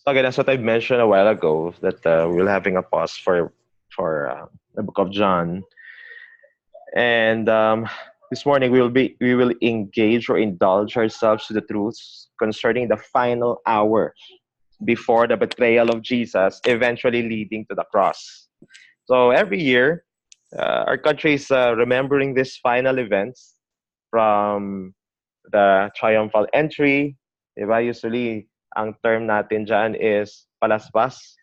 Okay, that's what I mentioned a while ago, that we're having a pause for the book of John, and this morning we will engage or indulge ourselves to the truths concerning the final hour before the betrayal of Jesus, eventually leading to the cross. So every year, our country is remembering these final events from the triumphal entry. Diba? Usually, ang term natin dyan is palaspas.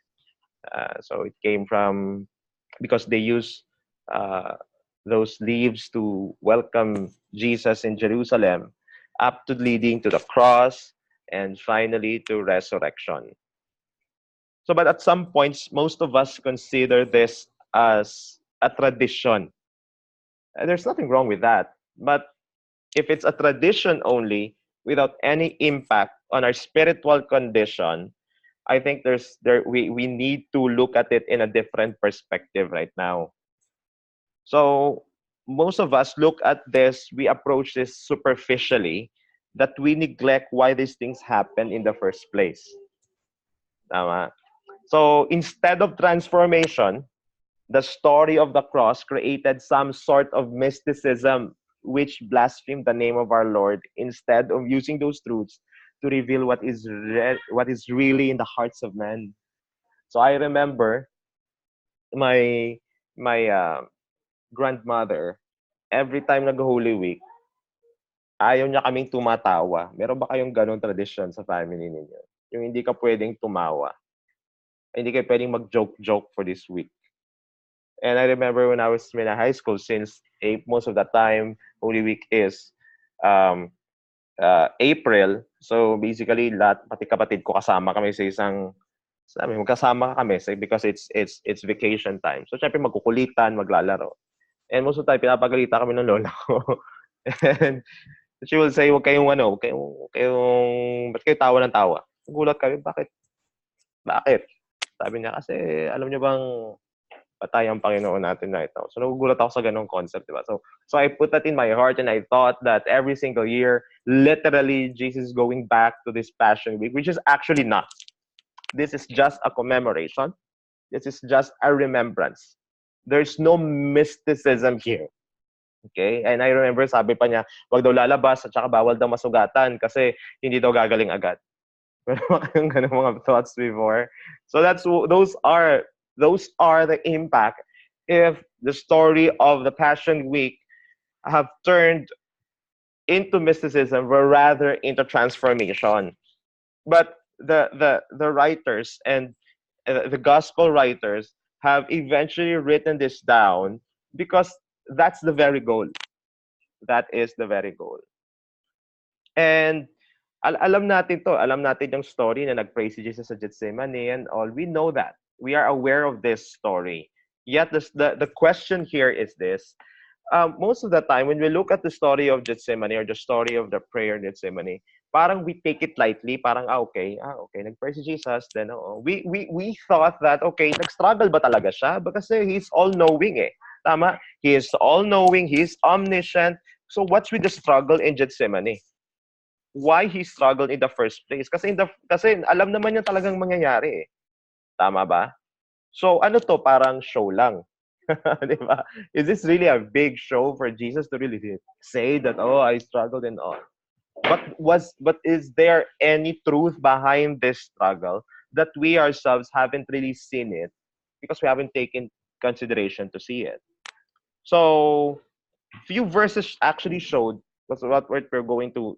So it came from, because they use uh, those leaves to welcome Jesus in Jerusalem, up to leading to the cross and finally to resurrection. So, but at some points, most of us consider this as a tradition. There's nothing wrong with that. But if it's a tradition only, without any impact on our spiritual condition, I think we need to look at it in a different perspective right now. So most of us look at this, we approach this superficially, that we neglect why these things happen in the first place. Tama? So instead of transformation, the story of the cross created some sort of mysticism which blasphemed the name of our Lord, instead of using those truths to reveal what is really in the hearts of men. So I remember my my grandmother, every time nag-Holy Week, ayaw niya kaming tumatawa. Meron ba kayong gano'ng tradition sa family ninyo? Yung hindi ka pwedeng tumawa. Hindi kayo pwedeng mag-joke-joke for this week. And I remember when I was in high school, since most of the time, Holy Week is um, April. So basically, lahat, pati kapatid ko, kasama kami sa isang, sabi, magkasama kami because it's vacation time. So syempre magkukulitan, maglalaro. And most of the time, pinapagalita kami ng lola ko. And she will say, huwag kayong ba't kayo tawa ng tawa? Gulat kami, bakit? Bakit? Sabi niya, kasi alam niyo bang patay ang Panginoon natin right now. So nagugulat ako sa ganong concept, diba? So I put that in my heart, and I thought that every single year, literally, Jesus is going back to this Passion Week, which is actually not. This is just a commemoration. This is just a remembrance. There's no mysticism here. Okay? And I remember, sabi pa niya, wag daw lalabas at saka bawal daw masugatan kasi hindi daw gagaling agad. Pero kayong ganun mga thoughts before. So those are the impact if the story of the Passion Week have turned into mysticism, or rather into transformation. But the writers and the gospel writers have eventually written this down because that's the very goal. That is the very goal. And alam natin to. Alam natin yung story na nag-pray si Jesus sa Gethsemane and all. We know that. We are aware of this story. Yet the question here is this. Most of the time, when we look at the story of Gethsemane or the story of the prayer in Gethsemane, parang we take it lightly. Parang, okay, nag-pray si Jesus. Then, we thought that, okay, nag-struggle ba talaga siya? Because he's all-knowing eh. Tama? He is all-knowing. He is omniscient. So what's with the struggle in Gethsemane? Why he struggled in the first place? Kasi alam naman niya talagang mangyayari eh. Tama ba? So ano to, parang show lang. Diba? Is this really a big show for Jesus to really say that, oh, I struggled and all? But is there any truth behind this struggle that we ourselves haven't really seen it because we haven't taken consideration to see it? So few verses actually showed, that's what we're going to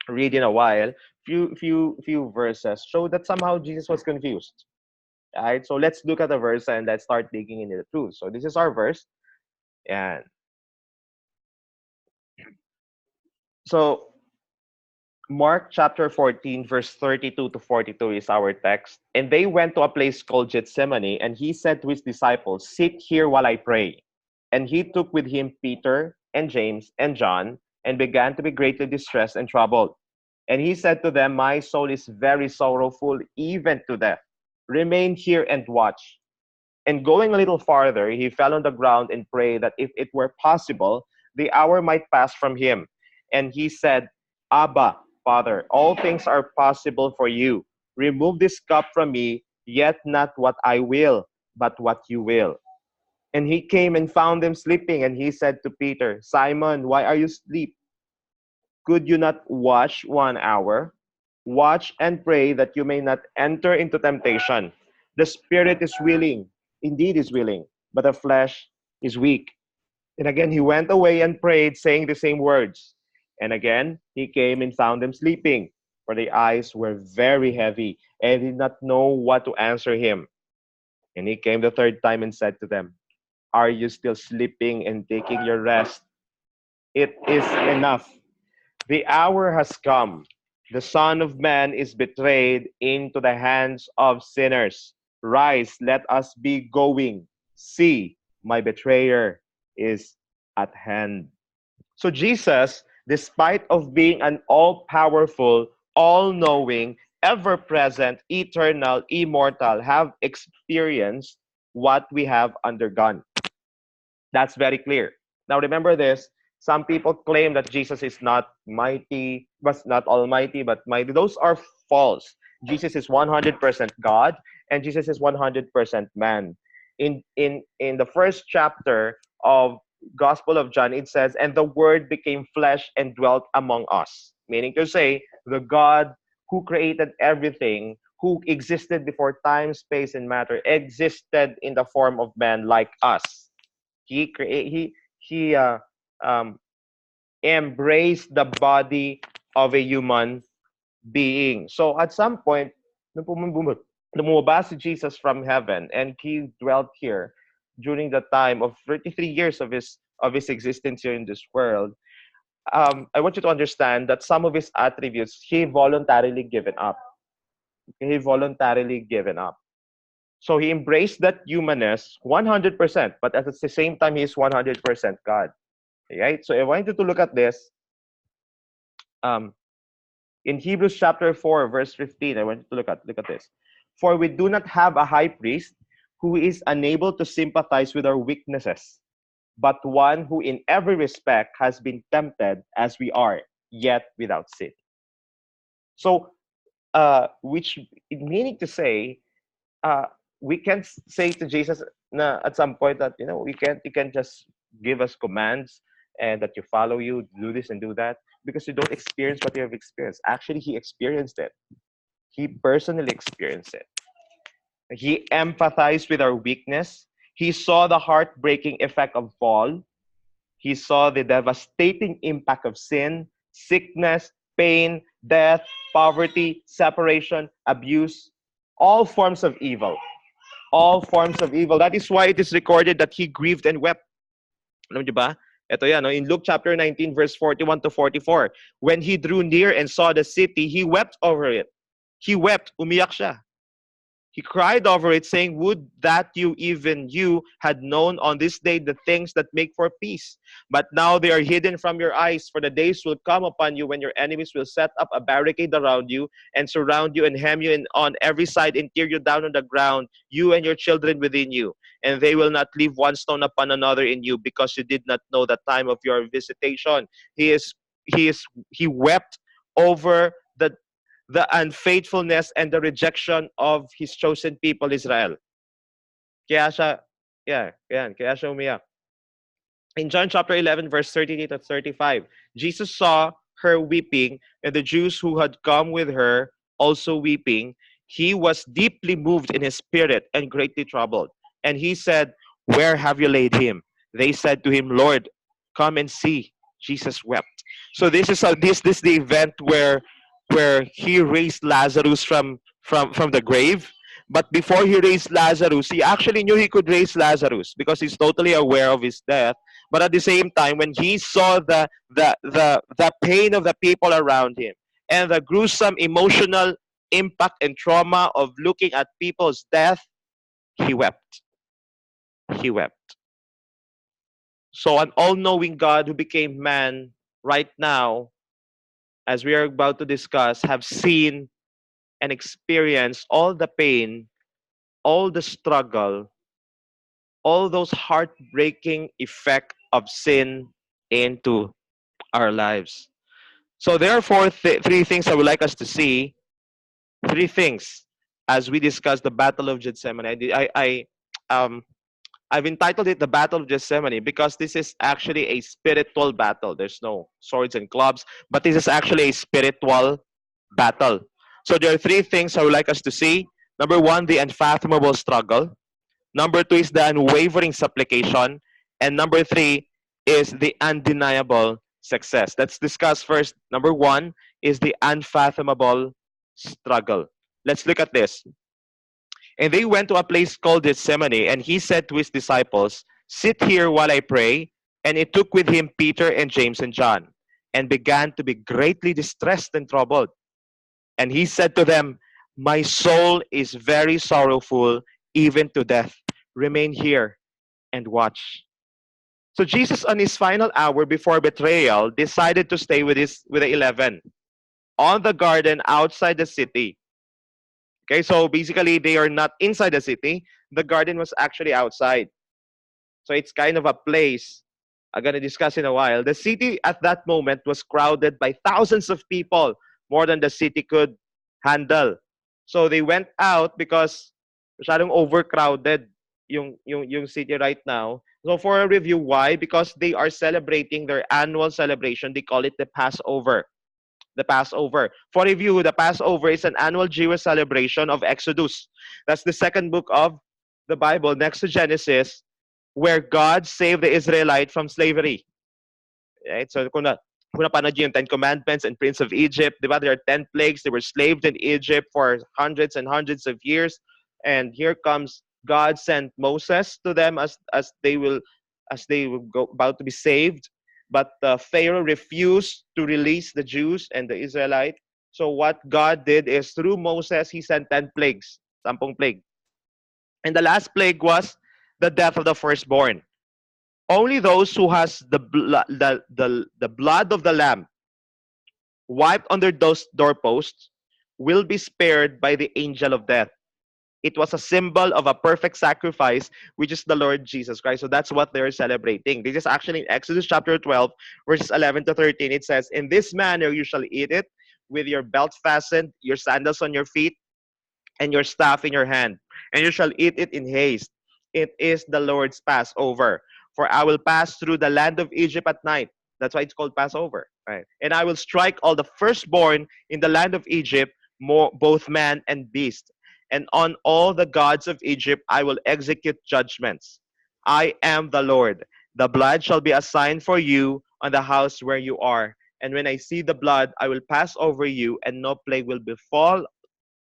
read in a while. Few verses show that somehow Jesus was confused. Right? So let's look at the verse and let's start digging into the truth. So this is our verse. And so Mark chapter 14, verse 32 to 42 is our text. And they went to a place called Gethsemane, and he said to his disciples, sit here while I pray. And he took with him Peter and James and John, and began to be greatly distressed and troubled. And he said to them, my soul is very sorrowful, even to death. Remain here and watch. And going a little farther, he fell on the ground and prayed that if it were possible, the hour might pass from him. And he said, Abba, Father, all things are possible for you. Remove this cup from me, yet not what I will, but what you will. And he came and found them sleeping, and he said to Peter, Simon, why are you asleep? Could you not watch 1 hour? Watch and pray that you may not enter into temptation. The spirit is willing, indeed is willing, but the flesh is weak. And again, he went away and prayed, saying the same words. And again, he came and found them sleeping, for their eyes were very heavy, and did not know what to answer him. And he came the third time and said to them, Are you still sleeping and taking your rest? It is enough. The hour has come. The Son of Man is betrayed into the hands of sinners. Rise, let us be going. See, my betrayer is at hand. So Jesus, despite of being an all-powerful, all-knowing, ever-present, eternal, immortal, have experienced what we have undergone. That's very clear. Now remember this. Some people claim that Jesus is not mighty, was not almighty, but mighty. Those are false. Jesus is 100% God, and Jesus is 100% man. In the first chapter of Gospel of John, it says, "And the Word became flesh and dwelt among us." Meaning to say, the God who created everything, who existed before time, space, and matter, existed in the form of man like us. He um, embraced the body of a human being. So at some point, lumabas si Jesus from heaven, and he dwelt here during the time of 33 years of his existence here in this world. I want you to understand that some of his attributes he voluntarily given up. He voluntarily given up. So he embraced that humanness 100%, but at the same time, he is 100% God. Right? So I want you to look at this. Um, in Hebrews chapter 4, verse 15, I want you to look at this. For we do not have a high priest who is unable to sympathize with our weaknesses, but one who in every respect has been tempted as we are, yet without sin. So, which meaning to say, uh, we can't say to Jesus na at some point that you can't just give us commands and that you follow you, do this and do that, because you don't experience what you have experienced. Actually, he experienced it. He personally experienced it. He empathized with our weakness. He saw the heartbreaking effect of fall. He saw the devastating impact of sin, sickness, pain, death, poverty, separation, abuse, all forms of evil. All forms of evil. That is why it is recorded that he grieved and wept. Alam niyo ba? Ito yan, no? In Luke chapter 19, verse 41 to 44. When he drew near and saw the city, he wept over it. He wept, umiyak siya. He cried over it, saying, Would that even you, had known on this day the things that make for peace. But now they are hidden from your eyes, for the days will come upon you when your enemies will set up a barricade around you and surround you and hem you in on every side and tear you down on the ground, you and your children within you. And they will not leave one stone upon another in you, because you did not know the time of your visitation. He wept over the unfaithfulness and the rejection of his chosen people, Israel. Kaya siya, kaya siya umiyak. In John chapter 11, verse 38 to 35, Jesus saw her weeping, and the Jews who had come with her also weeping. He was deeply moved in his spirit and greatly troubled. And he said, Where have you laid him? They said to him, Lord, come and see. Jesus wept. So this is this the event where he raised Lazarus from the grave. But before he raised Lazarus, he actually knew he could raise Lazarus because he's totally aware of his death. But at the same time, when he saw the pain of the people around him and the gruesome emotional impact and trauma of looking at people's death, he wept. He wept. So an all-knowing God who became man right now, as we are about to discuss, have seen and experienced all the pain, all the struggle, all those heartbreaking effect of sin into our lives. So therefore, three things I would like us to see. Three things as we discuss the Battle of Gethsemane. Um, I've entitled it the Battle of Gethsemane because this is actually a spiritual battle. There's no swords and clubs, but this is actually a spiritual battle. So there are three things I would like us to see. Number one, the unfathomable struggle. Number two is the unwavering supplication. And number three is the undeniable success. Let's discuss first. Number one is the unfathomable struggle. Let's look at this. And they went to a place called Gethsemane, and he said to his disciples, "Sit here while I pray." And he took with him Peter and James and John, and began to be greatly distressed and troubled. And he said to them, "My soul is very sorrowful, even to death. Remain here and watch." So Jesus, on his final hour before betrayal, decided to stay with the 11 on the garden outside the city. Okay, so basically they are not inside the city. The garden was actually outside. So it's kind of a place I'm going to discuss in a while. The city at that moment was crowded by thousands of people, more than the city could handle. So they went out because masyadong overcrowded yung city right now. So for a review, why? Because they are celebrating their annual celebration. They call it the Passover. The Passover. For review, the Passover is an annual Jewish celebration of Exodus. That's the second book of the Bible, next to Genesis, where God saved the Israelite from slavery. Right? So kung napanood yung Ten Commandments and Prince of Egypt, di ba? There are 10 plagues. They were slaved in Egypt for hundreds and hundreds of years. And here comes God sent Moses to them as they will go about to be saved. But Pharaoh refused to release the Jews and the Israelites. So what God did is through Moses, he sent 10 plagues, 10 plague. And the last plague was the death of the firstborn. Only those who has the blood of the lamb wiped under those doorposts will be spared by the angel of death. It was a symbol of a perfect sacrifice, which is the Lord Jesus Christ. So that's what they're celebrating. This is actually in Exodus chapter 12, verses 11 to 13. It says, "In this manner you shall eat it, with your belt fastened, your sandals on your feet, and your staff in your hand, and you shall eat it in haste. It is the Lord's Passover. For I will pass through the land of Egypt at night." That's why it's called Passover. Right? "And I will strike all the firstborn in the land of Egypt, both man and beast. And on all the gods of Egypt I will execute judgments. I am the Lord. The blood shall be a sign for you on the house where you are. And when I see the blood, I will pass over you, and no plague will befall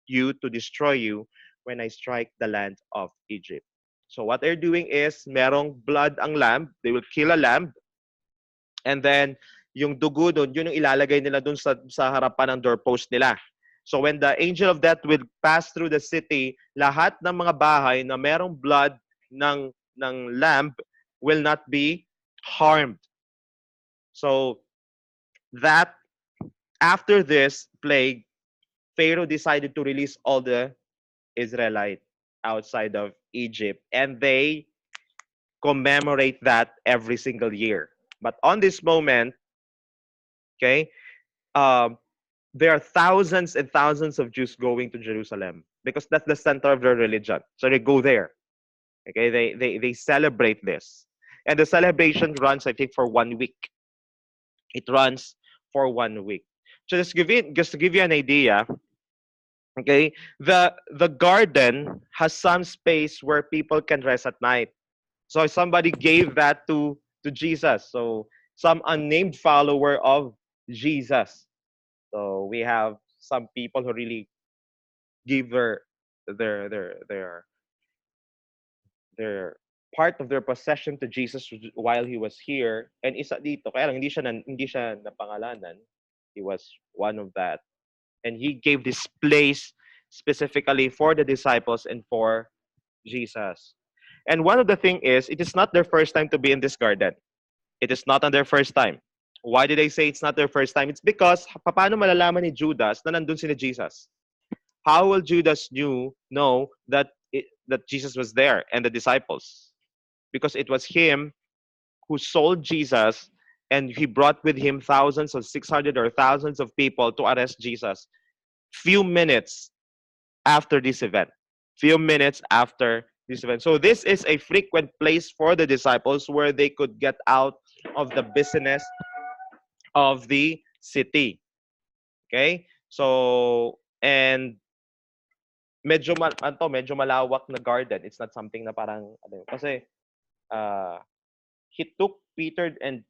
you to destroy you when I strike the land of Egypt." So what they're doing is, merong blood ang lamb, they will kill a lamb, and then yung dugo doon, yun yung ilalagay nila doon sa harapan ng doorpost nila. So when the angel of death will pass through the city, lahat ng mga bahay na merong blood ng lamb will not be harmed. So that after this plague, Pharaoh decided to release all the Israelite outside of Egypt, and they commemorate that every single year. But on this moment, okay, um, there are thousands and thousands of Jews going to Jerusalem because that's the center of their religion. So they go there. Okay, they celebrate this, and the celebration runs, I think, for 1 week. It runs for 1 week. So just to give you an idea, okay, the garden has some space where people can rest at night. So somebody gave that to Jesus. So some unnamed follower of Jesus. So we have some people who really give their their their their part of their possession to Jesus while he was here. And isa dito, kaya lang hindi siya napangalanan. He was one of that. And he gave this place specifically for the disciples and for Jesus. And one of the thing is, it is not their first time to be in this garden. It is not on their first time. Why did I say it's not their first time? It's because paano malalaman ni Judas na nandun si Jesus? How will Judas know that Jesus was there and the disciples? Because it was him who sold Jesus and he brought with him thousands of 600 or thousands of people to arrest Jesus. Few minutes after this event. Few minutes after this event. So this is a frequent place for the disciples where they could get out of the business of the city. Okay? So, and medyo malawak na garden. It's not something na parang ano, kasi uh, he took Peter and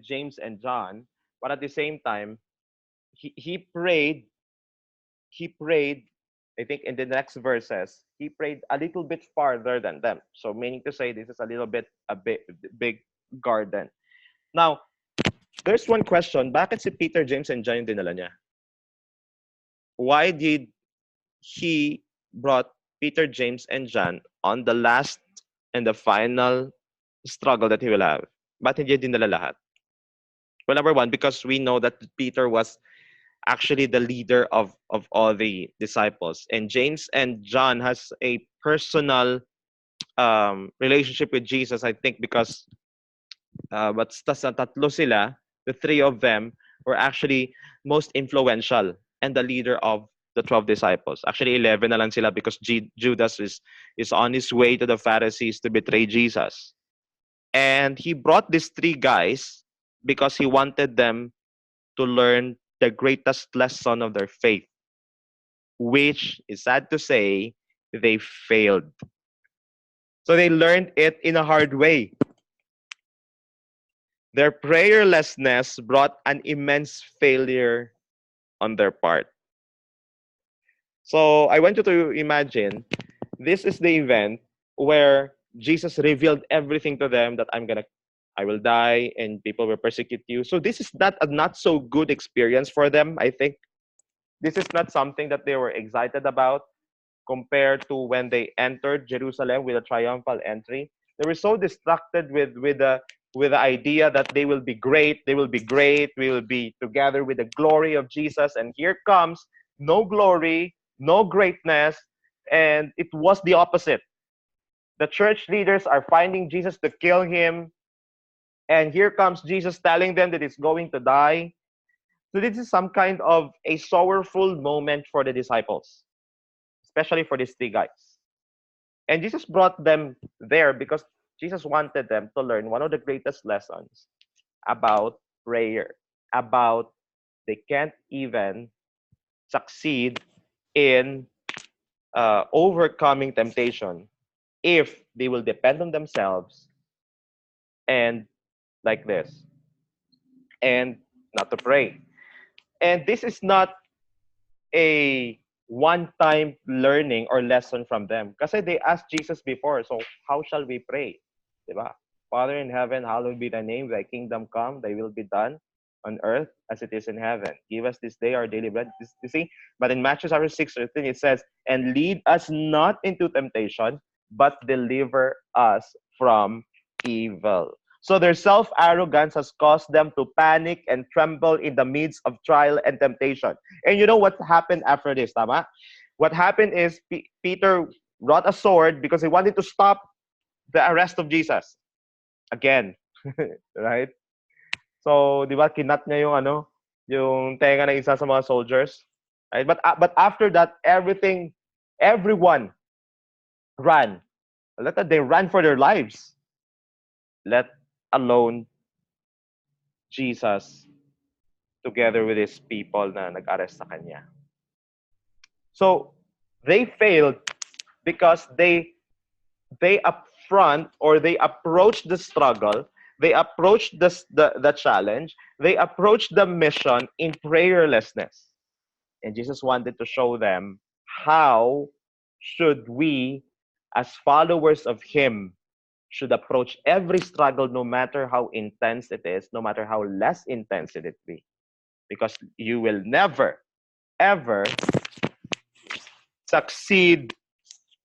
James and John, but at the same time he prayed, I think in the next verses, he prayed a little bit farther than them. So meaning to say this is a big garden. Now, there's one question, bakit si Peter, James, and John yung dinala niya? Why did he brought Peter, James, and John on the last and the final struggle that he will have? Ba't hindi dinala lahat? Well, number one, because we know that Peter was actually the leader of all the disciples, and James and John has a personal relationship with Jesus, I think, because basta sa tatlo sila, the three of them were actually most influential and the leader of the 12 disciples. Actually, 11 na lang sila because Judas is on his way to the Pharisees to betray Jesus. And he brought these three guys because he wanted them to learn the greatest lesson of their faith, which is sad to say, they failed. So they learned it in a hard way. Their prayerlessness brought an immense failure on their part. So I want you to imagine this is the event where Jesus revealed everything to them that I will die and people will persecute you. So this is not a not so good experience for them, I think. This is not something that they were excited about compared to when they entered Jerusalem with a triumphal entry. They were so distracted with the idea that they will be great, we will be together with the glory of Jesus, and here comes no glory, no greatness, and it was the opposite. The church leaders are finding Jesus to kill him, and here comes Jesus telling them that he's going to die. So this is some kind of a sorrowful moment for the disciples, especially for these three guys. And Jesus brought them there because Jesus wanted them to learn one of the greatest lessons about prayer, about they can't even succeed in overcoming temptation if they will depend on themselves and like this, and not to pray. And this is not a one-time learning or lesson from them. Kasi they asked Jesus before, so how shall we pray? Diba? Father in heaven, hallowed be thy name, thy kingdom come, thy will be done on earth as it is in heaven. Give us this day our daily bread. You see? But in Matthew 6:13, it says, and lead us not into temptation, but deliver us from evil. So their self-arrogance has caused them to panic and tremble in the midst of trial and temptation. And you know what happened after this, tama? What happened is Peter brought a sword because he wanted to stop the arrest of Jesus. Again, right? So, di ba, kinat niya yung tenga ng isa sa mga soldiers. Right? But after that, everyone ran. They ran for their lives. Let alone Jesus together with his people na nag-arrest sa kanya. So, they failed because they upfront or they approached the struggle, they approached the challenge, they approached the mission in prayerlessness. And Jesus wanted to show them how should we, as followers of him, should approach every struggle no matter how intense it is, no matter how less intense it be. Because you will never, ever succeed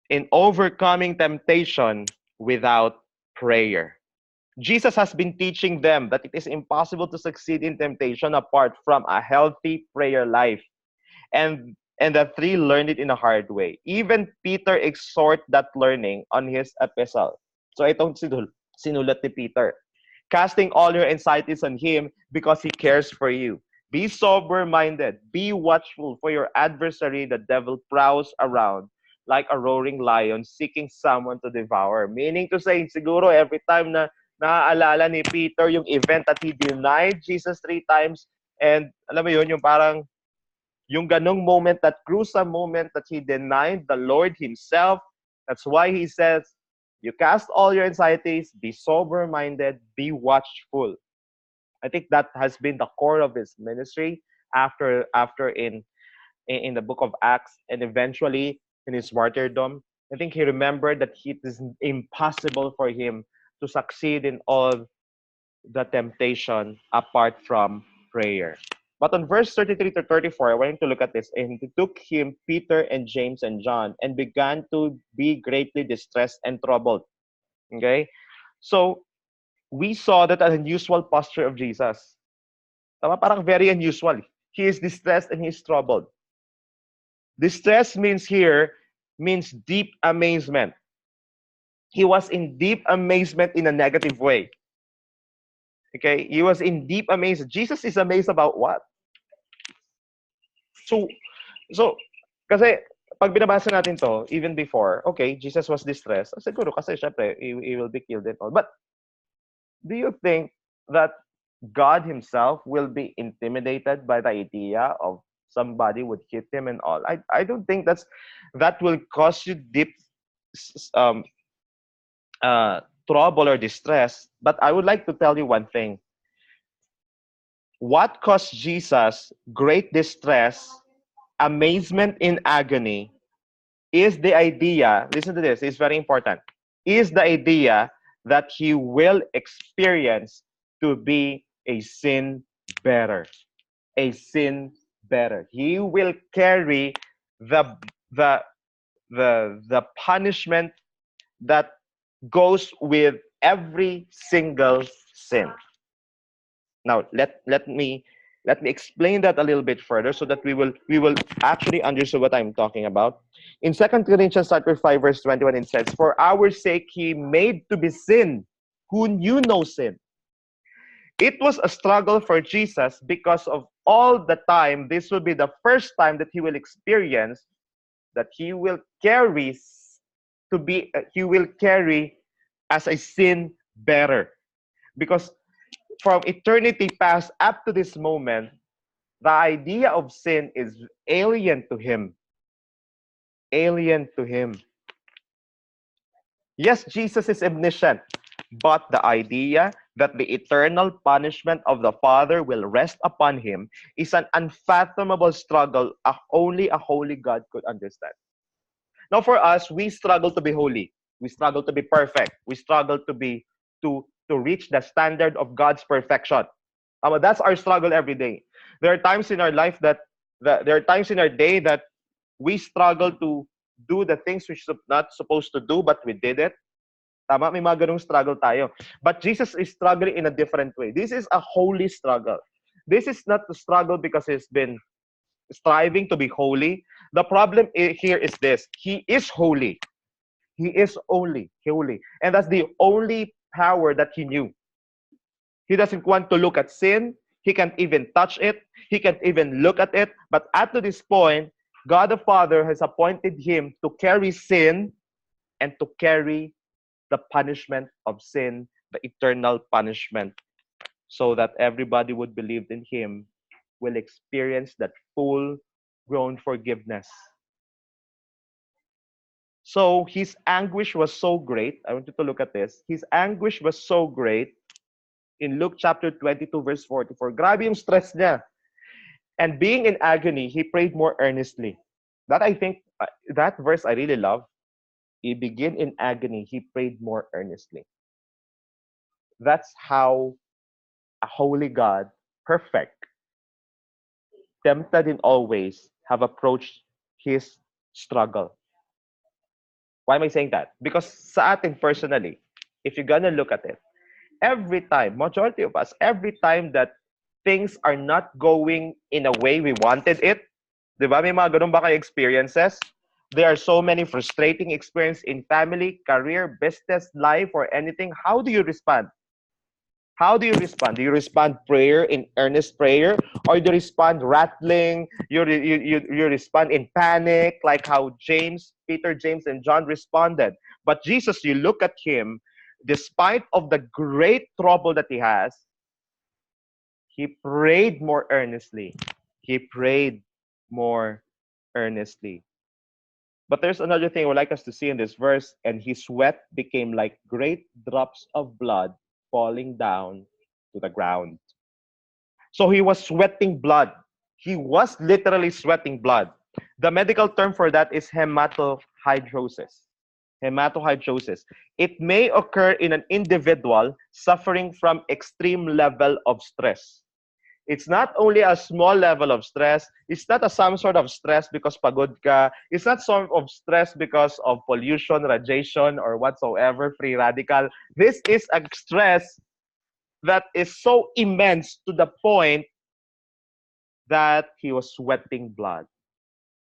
in overcoming temptation without prayer. Jesus has been teaching them that it is impossible to succeed in temptation apart from a healthy prayer life. And the three learned it in a hard way. Even Peter exhort that learning on his epistle. So itong sinulat ni Peter. casting all your anxieties on Him because He cares for you. Be sober-minded. Be watchful, for your adversary, the devil, prowls around like a roaring lion seeking someone to devour. Meaning to say, siguro every time na naaalala ni Peter yung event that he denied Jesus 3 times, and alam mo yun, yung parang yung ganong moment, that gruesome moment that he denied the Lord himself. That's why he says, you cast all your anxieties, be sober-minded, be watchful. I think that has been the core of his ministry after in the book of Acts, and eventually in his martyrdom. I think he remembered that it is impossible for him to succeed in all the temptation apart from prayer. But on verse 33 to 34, I want you to look at this. And he took him, Peter and James and John, and began to be greatly distressed and troubled. Okay? So, we saw that an unusual posture of Jesus. Tama? Parang very unusual. He is distressed and he is troubled. Distress means deep amazement. He was in deep amazement in a negative way. Okay? He was in deep amazement. Jesus is amazed about what? So, kasi pag binabasa natin to, even before, okay, Jesus was distressed. Siguro kasi syempre, he will be killed and all. But do you think that God himself will be intimidated by the idea of somebody would hit him and all? I don't think that will cause you deep um, trouble or distress. But I would like to tell you one thing. What caused Jesus great distress, amazement in agony, is the idea, listen to this, it's very important, is the idea that he will experience to be a sin bearer. A sin bearer. He will carry the punishment that goes with every single sin. Now let me explain that a little bit further so that we will actually understand what I'm talking about. In 2 Corinthians chapter 5 verse 21, it says, "For our sake he made to be sin who knew no sin." It was a struggle for Jesus because of all the time. This will be the first time that he will experience that he will carry as a sin bearer. Because from eternity past up to this moment, the idea of sin is alien to him. Alien to him. Yes, Jesus is omniscient, but the idea that the eternal punishment of the Father will rest upon him is an unfathomable struggle only a holy God could understand. Now for us, we struggle to be holy. We struggle to be perfect. We struggle to reach the standard of God's perfection. That's our struggle every day. There are times in our life there are times in our day that we struggle to do the things we're not supposed to do, but we did it. Tama, may mga ganung struggle tayo. But Jesus is struggling in a different way. This is a holy struggle. This is not the struggle because he's been striving to be holy. The problem here is this. He is holy. He is only holy. And that's the only power that he knew. He doesn't want to look at sin. He can't even touch it. He can't even look at it. But at this point, God the Father has appointed him to carry sin and to carry the punishment of sin, the eternal punishment, so that everybody would believe in him will experience that full-grown forgiveness. So his anguish was so great. I want you to look at this. His anguish was so great in Luke chapter 22, verse 44. Grabe yung stress niya. And being in agony, he prayed more earnestly. That I think, that verse I really love. He began in agony, he prayed more earnestly. That's how a holy God, perfect, tempted in all ways, have approached his struggle. Why am I saying that? Because sa atin personally, if you're gonna look at it, every time, majority of us, every time that things are not going in a way we wanted it, di ba? May mga ganun ba kayo experiences? There are so many frustrating experiences in family, career, business, life, or anything. How do you respond? How do you respond? Do you respond prayer in earnest prayer, or do you respond rattling? You respond in panic, like how Peter, James, and John responded. But Jesus, you look at him, despite of the great trouble that he has, he prayed more earnestly. He prayed more earnestly. But there's another thing I would like us to see in this verse, and his sweat became like great drops of blood falling down to the ground. So he was sweating blood. He was literally sweating blood. The medical term for that is hematohydrosis. Hematohydrosis. It may occur in an individual suffering from extreme level of stress. It's not only a small level of stress. It's not some sort of stress because pagod ka. It's not sort of stress because of pollution, radiation, or whatsoever, free radical. This is a stress that is so immense to the point that he was sweating blood.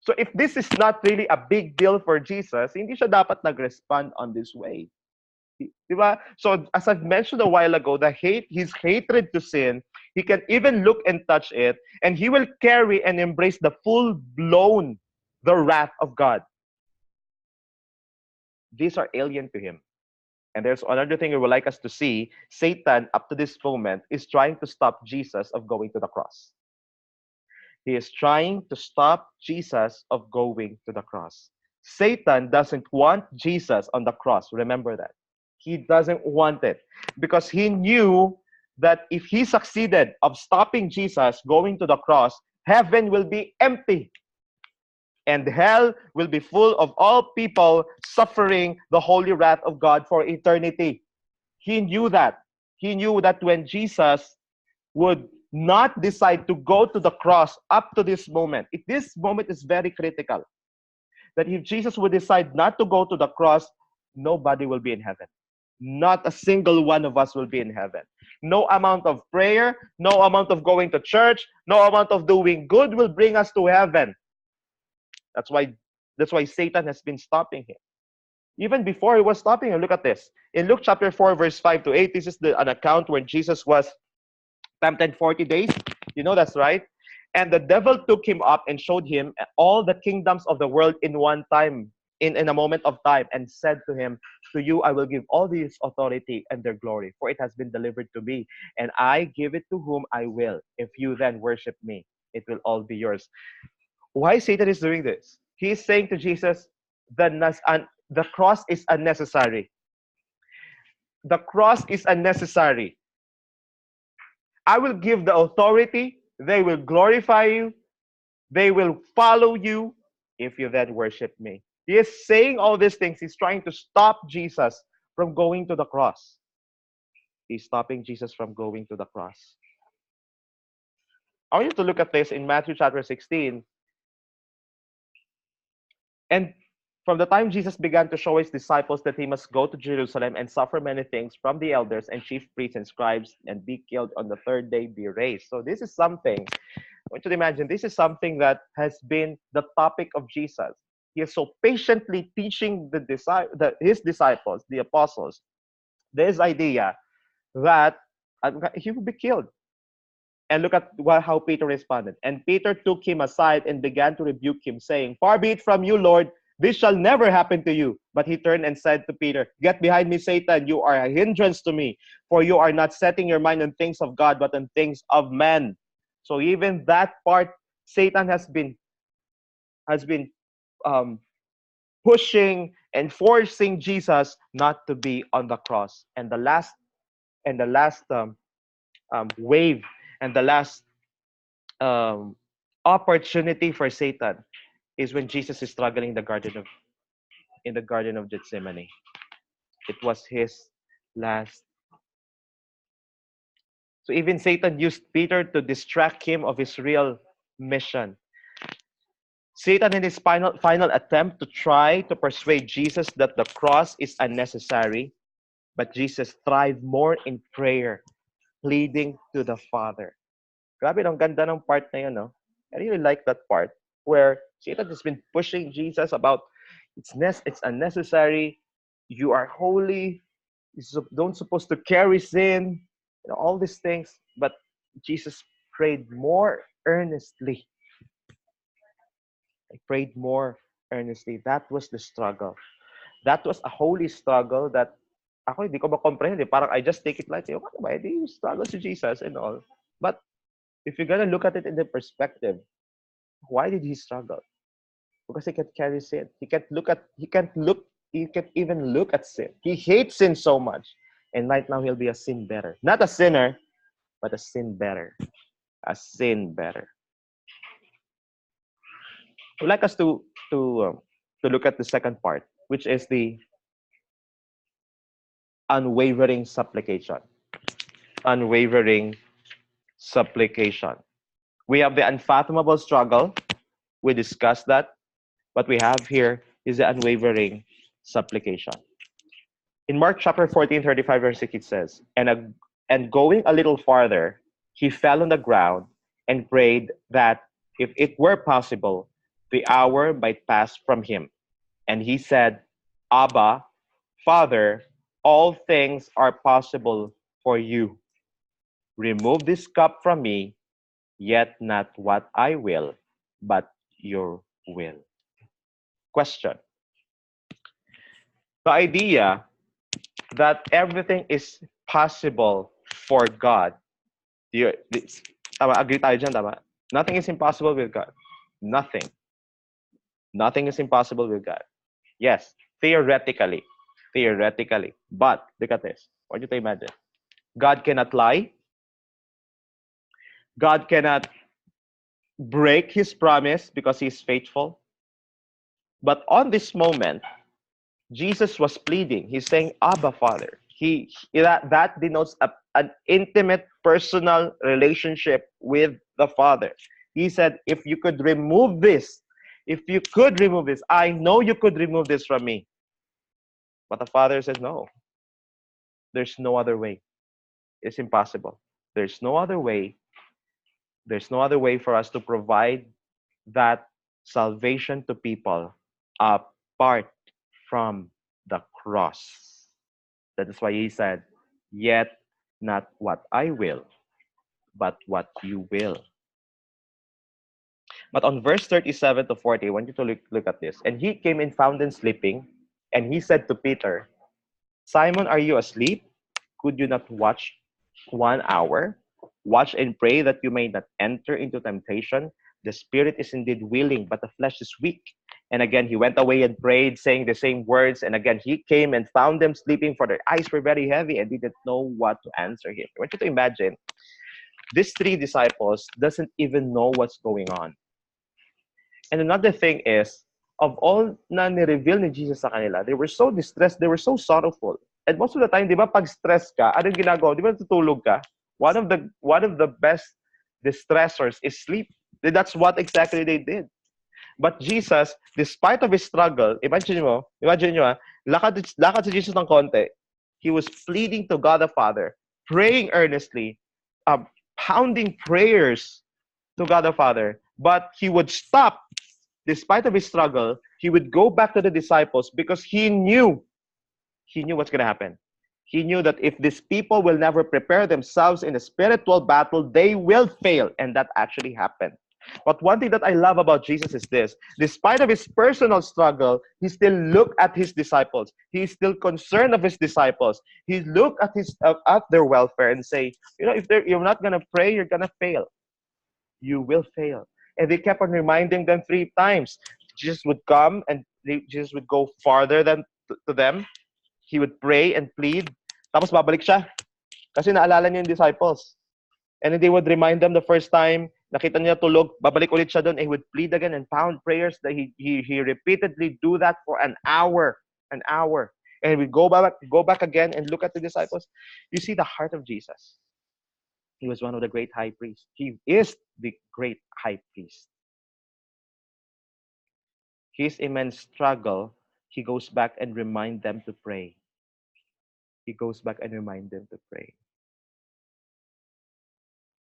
So if this is not really a big deal for Jesus, hindi siya dapat nag-respond on this way. Diba? So as I've mentioned a while ago, his hatred to sin, he can even look and touch it, and he will carry and embrace the the wrath of God. These are alien to him. And there's another thing I would like us to see. Satan, up to this moment, is trying to stop Jesus of going to the cross. He is trying to stop Jesus of going to the cross. Satan doesn't want Jesus on the cross. Remember that. He doesn't want it because he knew that if he succeeded of stopping Jesus going to the cross, heaven will be empty and hell will be full of all people suffering the holy wrath of God for eternity. He knew that. He knew that when Jesus would not decide to go to the cross up to this moment, this moment is very critical. That if Jesus would decide not to go to the cross, nobody will be in heaven. Not a single one of us will be in heaven. No amount of prayer, no amount of going to church, no amount of doing good will bring us to heaven. That's why Satan has been stopping him. Even before he was stopping him, look at this. In Luke chapter 4, verse 5 to 8, this is an account where Jesus was tempted 40 days. You know that's right. And the devil took him up and showed him all the kingdoms of the world in one time, in a moment of time, and said to him, to you I will give all this authority and their glory, for it has been delivered to me, and I give it to whom I will. If you then worship me, it will all be yours. Why Satan is doing this? He is saying to Jesus, the cross is unnecessary. The cross is unnecessary. I will give the authority. They will glorify you. They will follow you if you then worship me. He is saying all these things. He's trying to stop Jesus from going to the cross. He's stopping Jesus from going to the cross. I want you to look at this in Matthew chapter 16. And from the time Jesus began to show his disciples that he must go to Jerusalem and suffer many things from the elders and chief priests and scribes and be killed on the third day, be raised. So this is something, I want you to imagine, this is something that has been the topic of Jesus. He is so patiently teaching his disciples, the apostles, this idea that he will be killed. And look at how Peter responded. And Peter took him aside and began to rebuke him, saying, far be it from you, Lord, this shall never happen to you. But he turned and said to Peter, get behind me, Satan, you are a hindrance to me, for you are not setting your mind on things of God, but on things of men. So even that part, Satan has been pushing and forcing Jesus not to be on the cross. And the last wave and the last opportunity for Satan is when Jesus is struggling in the Garden of Gethsemane. It was his last. So even Satan used Peter to distract him of his real mission. Satan, in his final attempt to try to persuade Jesus that the cross is unnecessary, but Jesus thrived more in prayer, pleading to the Father. Grabe, ang ganda ng part na yun, no? I really like that part where Satan has been pushing Jesus about it's unnecessary. You are holy. You don't supposed to carry sin. all these things. But Jesus prayed more earnestly. He prayed more earnestly. That was the struggle. That was a holy struggle that ako hindi ko ma-comprehend. Parang I just take it lightly. Ano ba? Hindi struggle si Jesus and all. But if you're gonna look at it in the perspective, why did he struggle? Because he can't carry sin. He can't even look at sin. He hates sin so much. And right now he'll be a sin bearer. Not a sinner, but a sin bearer. A sin bearer. I'd like us to look at the second part, which is the unwavering supplication. Unwavering supplication. We have the unfathomable struggle. We discussed that. What we have here is the unwavering supplication. In Mark chapter 14, 35, verse 6, it says, and going a little farther, he fell on the ground and prayed that if it were possible, the hour might pass from him. And he said, Abba, Father, all things are possible for you. Remove this cup from me, yet not what I will, but your will. Question. The idea that everything is possible for God. Tama, agree tayo dyan, tama? Nothing is impossible with God. Nothing. Nothing is impossible with God. Yes, theoretically. Theoretically. But, look at this. I want you to imagine. God cannot lie. God cannot break his promise because he is faithful. But on this moment, Jesus was pleading. He's saying, Abba, Father. That denotes an intimate, personal relationship with the Father. He said, if you could remove this, I know you could remove this from me. But the Father says, no, there's no other way. It's impossible. There's no other way. There's no other way for us to provide that salvation to people apart from the cross. That is why he said, yet not what I will, but what you will. But on verse 37 to 40, I want you to look at this. And he came and found them sleeping, and he said to Peter, Simon, are you asleep? Could you not watch 1 hour? Watch and pray that you may not enter into temptation. The spirit is indeed willing, but the flesh is weak. And again, he went away and prayed, saying the same words. And again, he came and found them sleeping, for their eyes were very heavy and didn't know what to answer him. I want you to imagine, these three disciples doesn't even know what's going on. And another thing is, of all na ni-reveal ni Jesus sa kanila, they were so distressed, they were so sorrowful. And most of the time, di ba, pag stress ka, anong ginagawa? Di ba tutulog ka? One of the best distressors is sleep. That's what exactly they did. But Jesus, despite of his struggle, imagine nyo, lakad si Jesus ng konti. He was pleading to God the Father, praying earnestly, pounding prayers to God the Father. But he would stop, despite of his struggle, he would go back to the disciples because he knew what's going to happen. He knew that if these people will never prepare themselves in a spiritual battle, they will fail. And that actually happened. But one thing that I love about Jesus is this. Despite of his personal struggle, he still looked at his disciples. He's still concerned of his disciples. He looked at their welfare and say, if you're not going to pray, you're going to fail. You will fail. And they kept on reminding them 3 times. Jesus would come and Jesus would go farther than to them. He would pray and plead. Tapos babalik siya. Kasi naalala niya yung disciples. And then they would remind them the first time, nakita niya tulog, babalik ulit siya doon, and he would plead again and pound prayers that he repeatedly do that for an hour. And we go back again and look at the disciples. You see the heart of Jesus. He was one of the great high priests. He is the great high priest. His immense struggle, he goes back and remind them to pray. He goes back and remind them to pray.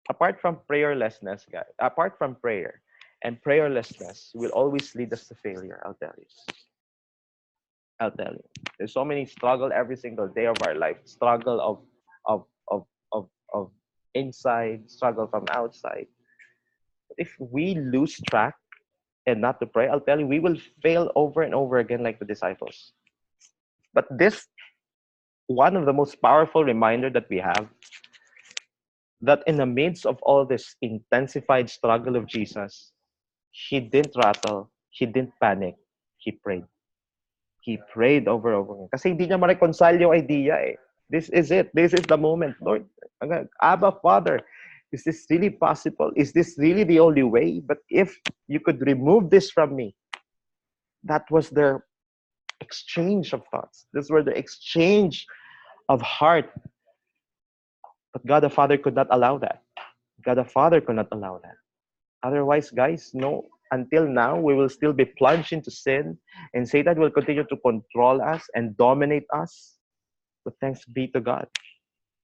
Apart from prayerlessness, guys, apart from prayer, and prayerlessness will always lead us to failure, I'll tell you. There's so many struggle every single day of our life. Struggle of of inside, struggle from outside. If we lose track and not to pray, I'll tell you, we will fail over and over again like the disciples. But this one of the most powerful reminder that we have that in the midst of all this intensified struggle of Jesus, he didn't rattle, he didn't panic, he prayed. He prayed over and over again. Kasi hindi niya ma-reconcile yung idea eh. This is it. This is the moment. Lord, Abba, Father, is this really possible? Is this really the only way? But if you could remove this from me, that was their exchange of thoughts. This were the exchange of heart. But God the Father could not allow that. God the Father could not allow that. Otherwise, guys, no, until now, we will still be plunged into sin, and Satan will continue to control us and dominate us. But thanks be to God.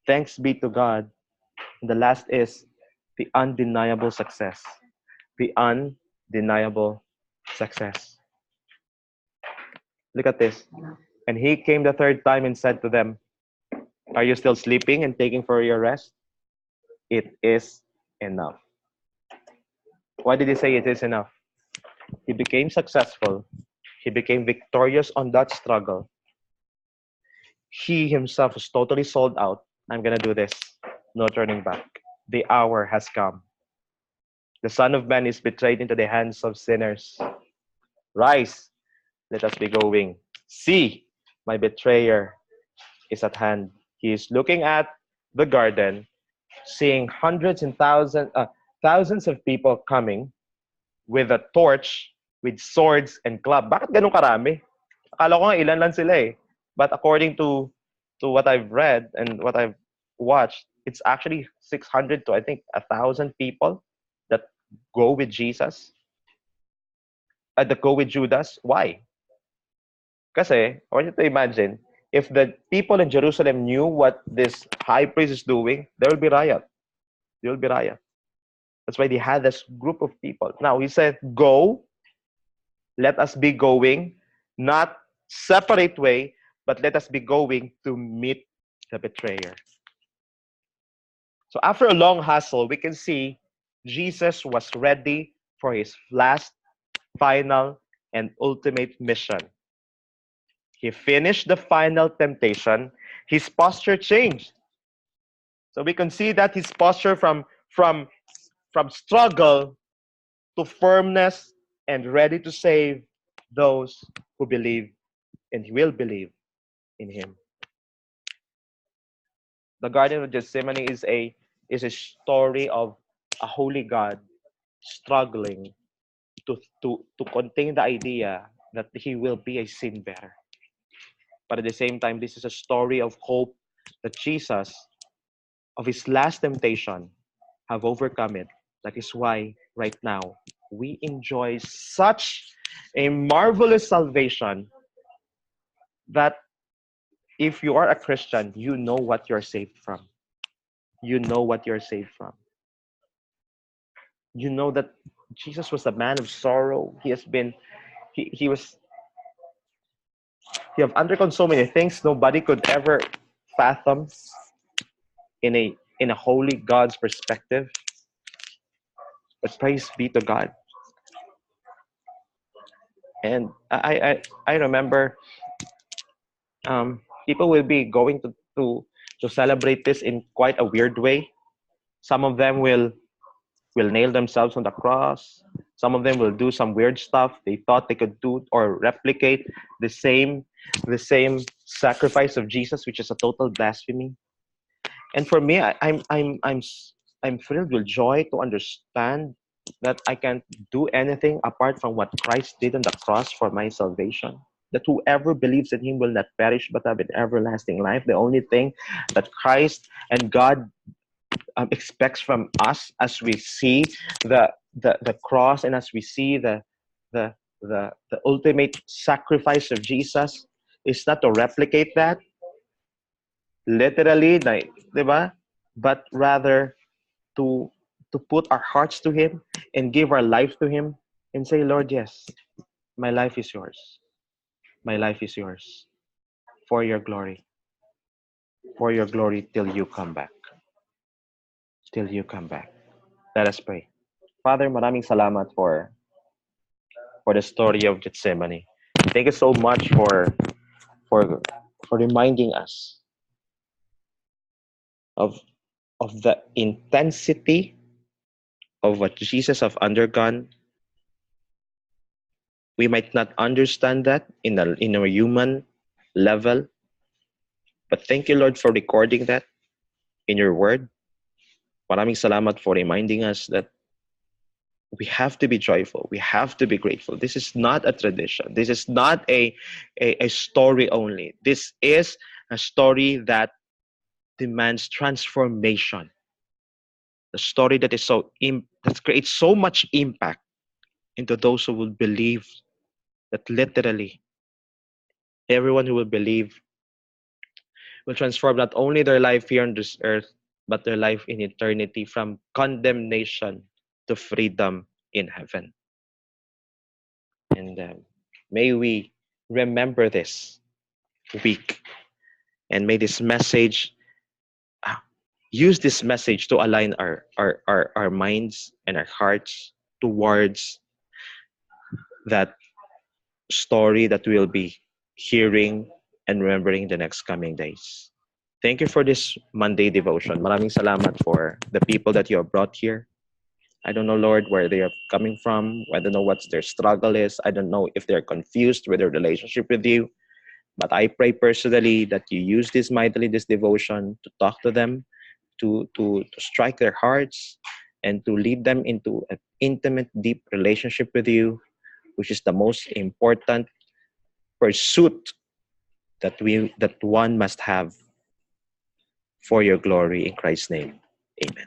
Thanks be to God. And the last is the undeniable success. The undeniable success. Look at this. And he came the third time and said to them, are you still sleeping and taking for your rest? It is enough. Why did he say it is enough? He became successful. He became victorious on that struggle. He himself was totally sold out. I'm going to do this. No turning back. The hour has come. The Son of Man is betrayed into the hands of sinners. Rise, let us be going. See, my betrayer is at hand. He is looking at the garden, seeing hundreds and thousands of people coming with a torch, with swords and club. Bakit ganun karami? Akala ko nga ilan lang sila eh. But according to what I've read and what I've watched, it's actually 600 to I think 1,000 people that go with Jesus. That go with Judas. Why? Kasi, I want you to imagine, if the people in Jerusalem knew what this high priest is doing, there will be riot. There will be riot. That's why they had this group of people. Now, he said, go, let us be going, not separate way, but let us be going to meet the betrayer. So after a long hustle, we can see Jesus was ready for his last, final, and ultimate mission. He finished the final temptation. His posture changed. So we can see that his posture from struggle to firmness and ready to save those who believe and will believe in him. The Garden of Gethsemane is a story of a holy God struggling to contain the idea that he will be a sin bearer. But at the same time, this is a story of hope that Jesus, of his last temptation, have overcome it. That is why right now we enjoy such a marvelous salvation that if you are a Christian, you know what you're saved from. You know what you're saved from. You know that Jesus was a man of sorrow. He was he have undergone so many things nobody could ever fathom in a holy God's perspective. But praise be to God. And I remember people will be going to celebrate this in quite a weird way. Some of them will nail themselves on the cross. Some of them will do some weird stuff they thought they could do or replicate the same sacrifice of Jesus, which is a total blasphemy. And for me, I'm filled with joy to understand that I can't do anything apart from what Christ did on the cross for my salvation. That whoever believes in him will not perish but have an everlasting life. The only thing that Christ and God expects from us as we see the cross and as we see the, the ultimate sacrifice of Jesus is not to replicate that literally, like, diba? But rather to put our hearts to him and give our life to him and say, Lord, yes, my life is yours. My life is yours for your glory till you come back. till you come back. Let us pray. Father, maraming salamat for the story of Gethsemane. Thank you so much for for reminding us of the intensity of what Jesus have undergone. We might not understand that in a human level, but thank you, Lord, for recording that in your word. Maraming salamat for reminding us that we have to be joyful. We have to be grateful. This is not a tradition. This is not a story only. This is a story that demands transformation. The story that is that creates so much impact into those who will believe, that literally everyone who will believe will transform not only their life here on this earth, but their life in eternity, from condemnation to freedom in heaven. And may we remember this week, and may this message, uh, use this message to align our minds and our hearts towards that story that we'll be hearing and remembering the next coming days. Thank you for this Monday devotion. Maraming salamat for the people that you have brought here. I don't know, Lord, where they are coming from. I don't know what their struggle is. I don't know if they're confused with their relationship with you. But I pray personally that you use this mightily, this devotion, to talk to them, to strike their hearts, and to lead them into an intimate, deep relationship with you, which is the most important pursuit that one must have for your glory. In Christ's name, amen.